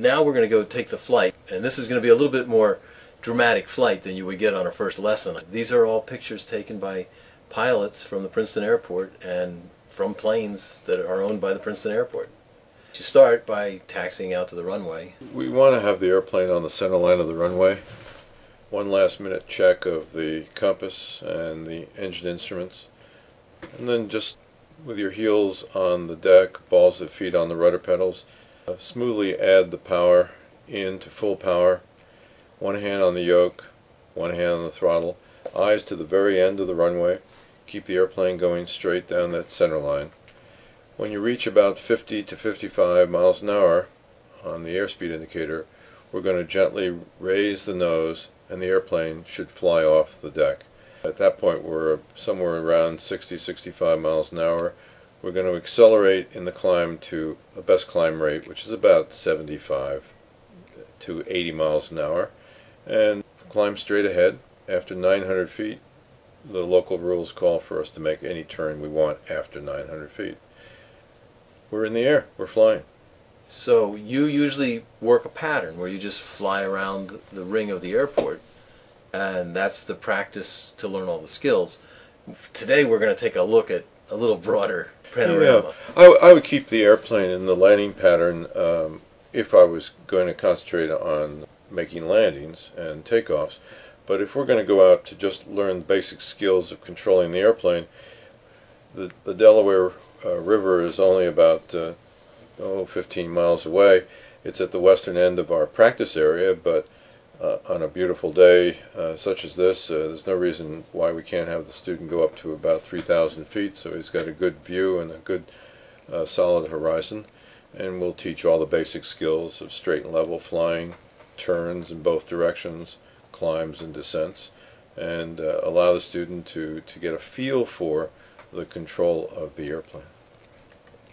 Now we're going to go take the flight, and this is going to be a little bit more dramatic flight than you would get on a first lesson. These are all pictures taken by pilots from the Princeton airport and from planes that are owned by the Princeton airport. You start by taxiing out to the runway. We want to have the airplane on the center line of the runway. One last minute check of the compass and the engine instruments, and then just with your heels on the deck, balls of feet on the rudder pedals, smoothly add the power into full power. One hand on the yoke, one hand on the throttle, eyes to the very end of the runway. Keep the airplane going straight down that center line. When you reach about 50 to 55 miles an hour on the airspeed indicator, we're going to gently raise the nose and the airplane should fly off the deck. At that point we're somewhere around 60-65 miles an hour. We're going to accelerate in the climb to a best climb rate, which is about 75 to 80 miles an hour, and climb straight ahead. After 900 feet, the local rules call for us to make any turn we want after 900 feet. We're in the air, we're flying. So you usually work a pattern where you just fly around the ring of the airport, and that's the practice to learn all the skills. Today we're going to take a look at a little broader panorama. Yeah, I would keep the airplane in the landing pattern if I was going to concentrate on making landings and takeoffs. But if we're going to go out to just learn the basic skills of controlling the airplane, the Delaware River is only about 15 miles away. It's at the western end of our practice area, but on a beautiful day such as this, there's no reason why we can't have the student go up to about 3,000 feet, so he's got a good view and a good solid horizon. And we'll teach all the basic skills of straight and level flying, turns in both directions, climbs and descents, and allow the student to get a feel for the control of the airplane.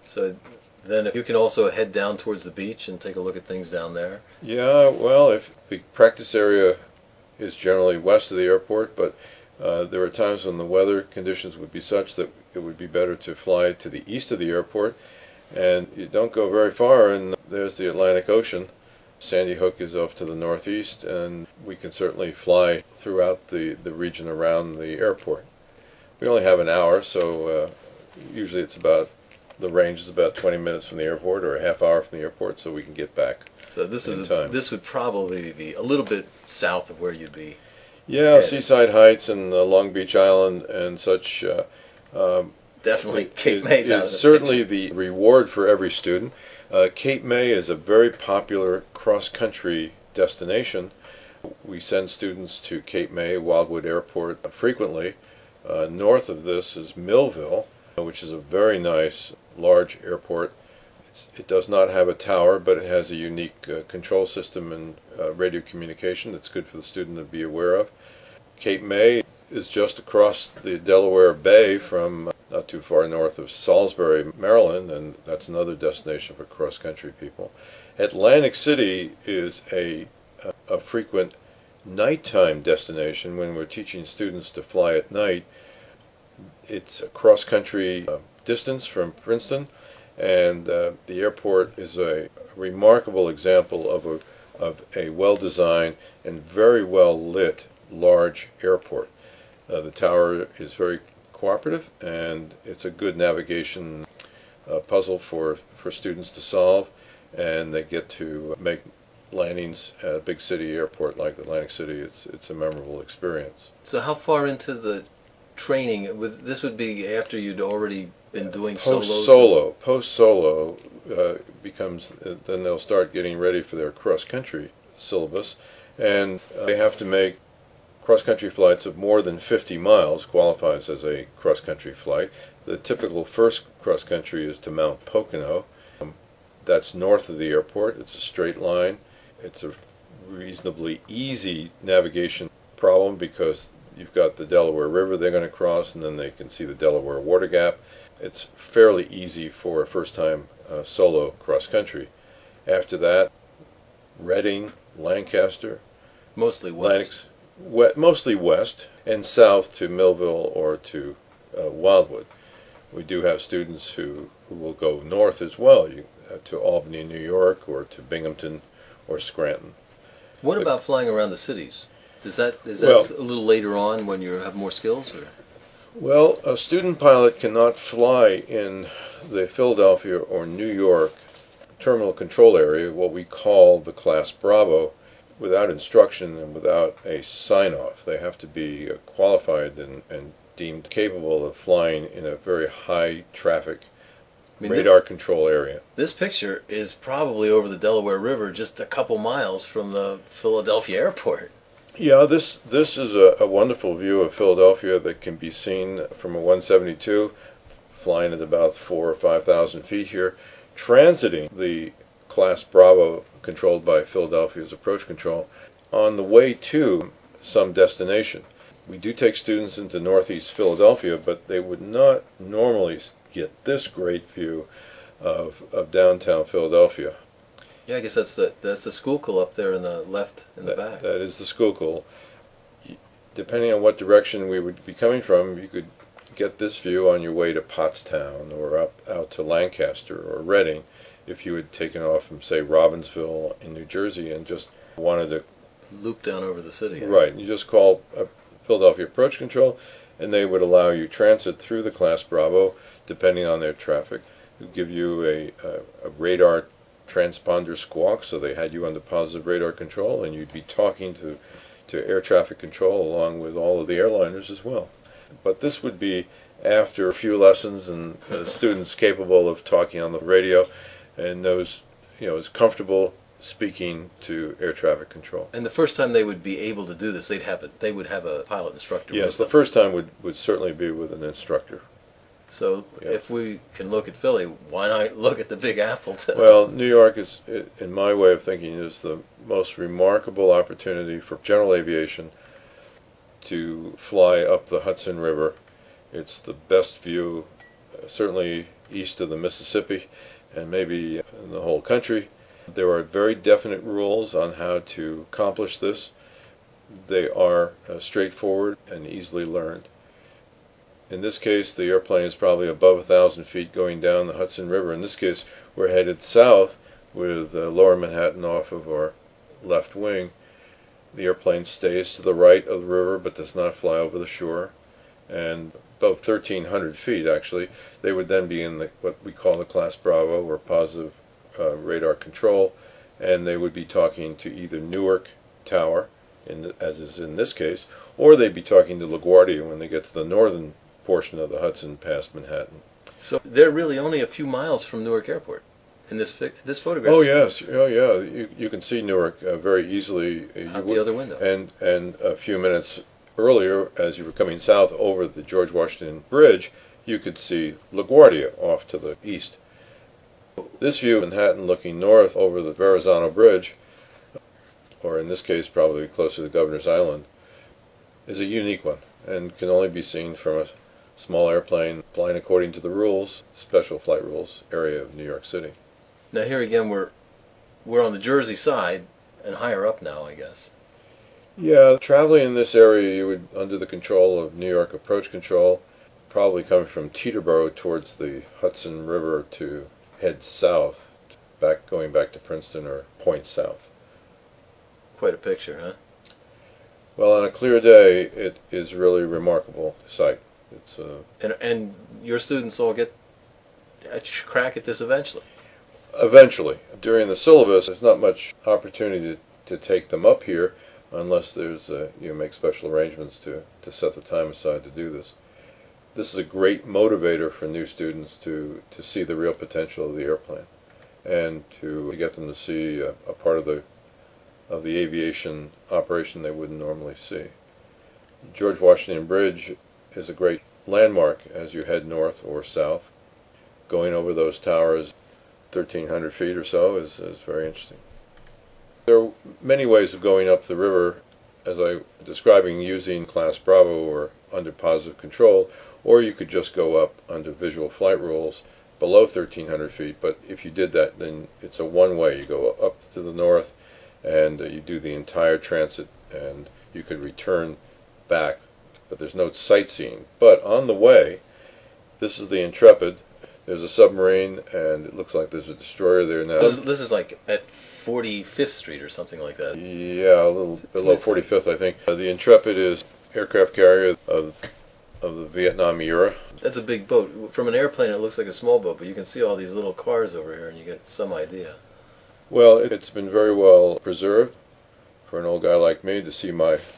So then if you can also head down towards the beach and take a look at things down there. Yeah, well, if the practice area is generally west of the airport, but there are times when the weather conditions would be such that it would be better to fly to the east of the airport, and you don't go very far and there's the Atlantic Ocean. Sandy Hook is off to the northeast, and we can certainly fly throughout the region around the airport. We only have an hour, so usually it's about, the range is about 20 minutes from the airport or a half hour from the airport, so we can get back. So this would probably be a little bit south of where you'd be. Yeah, headed. Seaside Heights and Long Beach Island and such. Definitely Cape May's out of the certainly the reward for every student. Cape May is a very popular cross-country destination. We send students to Cape May, Wildwood Airport frequently. North of this is Millville, which is a very nice large airport. It does not have a tower, but it has a unique control system and radio communication that's good for the student to be aware of. Cape May is just across the Delaware Bay from not too far north of Salisbury, Maryland, and that's another destination for cross-country people. Atlantic City is a frequent nighttime destination when we're teaching students to fly at night. It's a cross-country distance from Princeton, and the airport is a remarkable example of a well-designed and very well-lit large airport. The tower is very cooperative, and it's a good navigation puzzle for students to solve, and they get to make landings at a big city airport like Atlantic City. It's a memorable experience. So how far into the training, this would be after you'd already been doing solos? Post-solo becomes, then they'll start getting ready for their cross-country syllabus, and they have to make cross-country flights of more than 50 miles, qualifies as a cross-country flight. The typical first cross-country is to Mount Pocono. That's north of the airport. It's a straight line. It's a reasonably easy navigation problem because you've got the Delaware River they're going to cross, and then they can see the Delaware Water Gap. It's fairly easy for a first-time solo cross-country. After that, Reading, Lancaster, mostly west. Mostly west, and south to Millville or to Wildwood. We do have students who will go north as well, to Albany, New York, or to Binghamton, or Scranton. What about flying around the cities? Is that Well, a little later on when you have more skills? Or? Well, a student pilot cannot fly in the Philadelphia or New York terminal control area, what we call the Class Bravo, without instruction and without a sign-off. They have to be qualified and deemed capable of flying in a very high traffic radar control area. This picture is probably over the Delaware River, just a couple miles from the Philadelphia airport. Yeah, this is a wonderful view of Philadelphia that can be seen from a 172, flying at about 4,000 or 5,000 feet here, transiting the Class Bravo controlled by Philadelphia's approach control on the way to some destination. We do take students into northeast Philadelphia, but they would not normally get this great view of downtown Philadelphia. Yeah, I guess that's the Schuylkill up there in the left in the back. That is the Schuylkill. Depending on what direction we would be coming from, you could get this view on your way to Pottstown or out to Lancaster or Reading if you had taken off from, say, Robbinsville in New Jersey and just wanted to loop down over the city. Right. You just call Philadelphia Approach Control and they would allow you transit through the Class Bravo depending on their traffic. It would give you a radar transponder squawk, so they had you under positive radar control, and you'd be talking to air traffic control along with all of the airliners as well. But this would be after a few lessons and students capable of talking on the radio and those, is comfortable speaking to air traffic control. And the first time they would be able to do this, they would have a pilot instructor. Yes, the first time would certainly be with an instructor. So if we can look at Philly, why not look at the Big Apple too? Well, New York is, in my way of thinking, is the most remarkable opportunity for general aviation to fly up the Hudson River. It's the best view, certainly east of the Mississippi, and maybe in the whole country. There are very definite rules on how to accomplish this. They are straightforward and easily learned. In this case, the airplane is probably above 1,000 feet going down the Hudson River. In this case, we're headed south with lower Manhattan off of our left wing. The airplane stays to the right of the river but does not fly over the shore. And above 1,300 feet, actually, they would then be in what we call the Class Bravo, or positive radar control, and they would be talking to either Newark Tower, as is in this case, or they'd be talking to LaGuardia when they get to the northern portion of the Hudson past Manhattan. So they're really only a few miles from Newark Airport in this photograph. Oh yes, oh yeah. You can see Newark very easily out the other window. And a few minutes earlier, as you were coming south over the George Washington Bridge, you could see LaGuardia off to the east. This view of Manhattan looking north over the Verrazano Bridge, or in this case probably closer to Governor's Island, is a unique one and can only be seen from a small airplane flying according to the rules, special flight rules, area of New York City. Now here again we're on the Jersey side and higher up now, I guess. Yeah, traveling in this area you would, under the control of New York Approach Control, probably coming from Teterboro towards the Hudson River to head south, going back to Princeton or point south. Quite a picture, huh? Well, on a clear day, it is really a remarkable sight. It's and your students all get a crack at this eventually. Eventually. During the syllabus, there's not much opportunity to take them up here unless there's you make special arrangements to set the time aside to do this. This is a great motivator for new students to see the real potential of the airplane and to get them to see a part of the aviation operation they wouldn't normally see. George Washington Bridge is a great landmark as you head north or south. Going over those towers 1,300 feet or so is very interesting. There are many ways of going up the river, as I was describing, using Class Bravo or under positive control, or you could just go up under visual flight rules below 1,300 feet, but if you did that, then it's a one-way. You go up to the north and you do the entire transit, and you could return back, but there's no sightseeing. But on the way, this is the Intrepid. There's a submarine, and it looks like there's a destroyer there now. This is like at 45th Street or something like that. Yeah, a little below 45th, I think. The Intrepid is aircraft carrier of the Vietnam era. That's a big boat. From an airplane, it looks like a small boat, but you can see all these little cars over here, and you get some idea. Well, it's been very well preserved for an old guy like me to see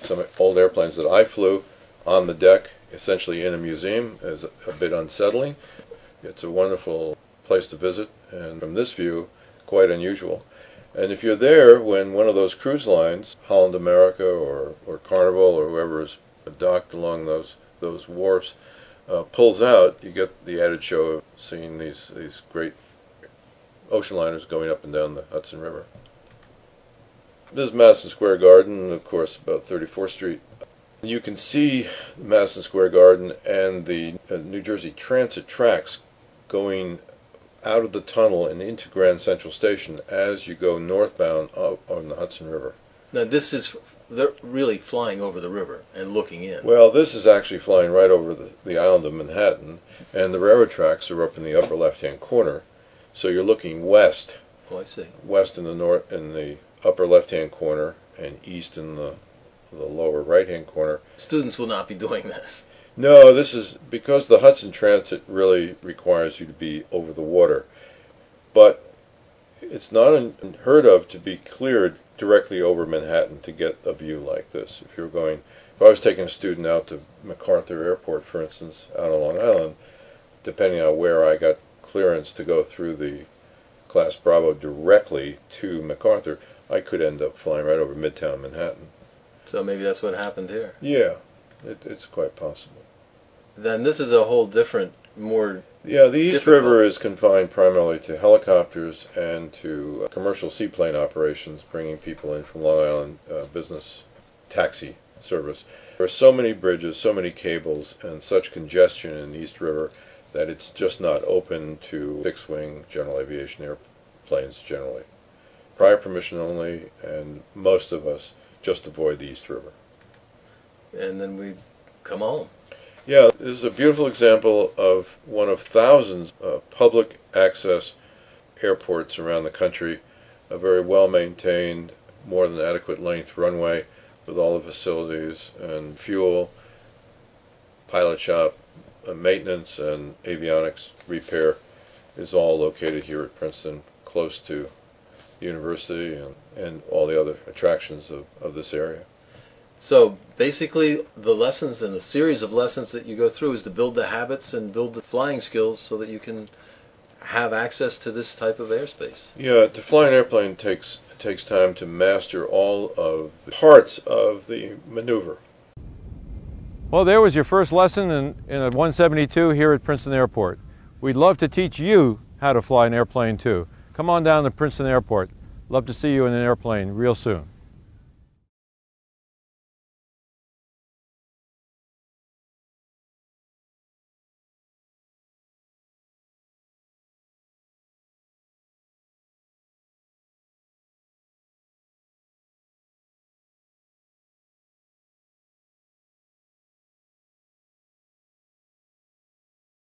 some old airplanes that I flew on the deck, essentially in a museum, is a bit unsettling. It's a wonderful place to visit, and from this view, quite unusual. And if you're there when one of those cruise lines, Holland America or Carnival or whoever is docked along those wharfs, pulls out, you get the added show of seeing these great ocean liners going up and down the Hudson River. This is Madison Square Garden, of course, about 34th Street. You can see Madison Square Garden and the New Jersey Transit tracks going out of the tunnel and into Grand Central Station as you go northbound on the Hudson River. Now they're really flying over the river and looking in. Well, this is actually flying right over the island of Manhattan, and the railroad tracks are up in the upper left-hand corner. So you're looking west. Oh, I see. West in the north, in the upper left-hand corner, and east in the lower right-hand corner. Students will not be doing this. No, this is because the Hudson Transit really requires you to be over the water. But it's not unheard of to be cleared directly over Manhattan to get a view like this. If I was taking a student out to MacArthur Airport, for instance, out on Long Island, depending on where I got clearance to go through the Class Bravo directly to MacArthur, I could end up flying right over Midtown Manhattan. So maybe that's what happened here. Yeah, it's quite possible. Then this is a whole different, more Yeah, the East difficult. River is confined primarily to helicopters and to commercial seaplane operations, bringing people in from Long Island business taxi service. There are so many bridges, so many cables, and such congestion in the East River that it's just not open to fixed-wing general aviation airplanes generally. Prior permission only, and most of us just avoid the East River. And then we come home. Yeah, this is a beautiful example of one of thousands of public access airports around the country, a very well-maintained, more than adequate length runway with all the facilities and fuel, pilot shop, maintenance and avionics repair is all located here at Princeton, close to the university and all the other attractions of this area. So basically the lessons and the series of lessons that you go through is to build the habits and build the flying skills so that you can have access to this type of airspace. Yeah, to fly an airplane takes time to master all of the parts of the maneuver. Well, there was your first lesson in a 172 here at Princeton Airport. We'd love to teach you how to fly an airplane too. Come on down to Princeton Airport. Love to see you in an airplane real soon.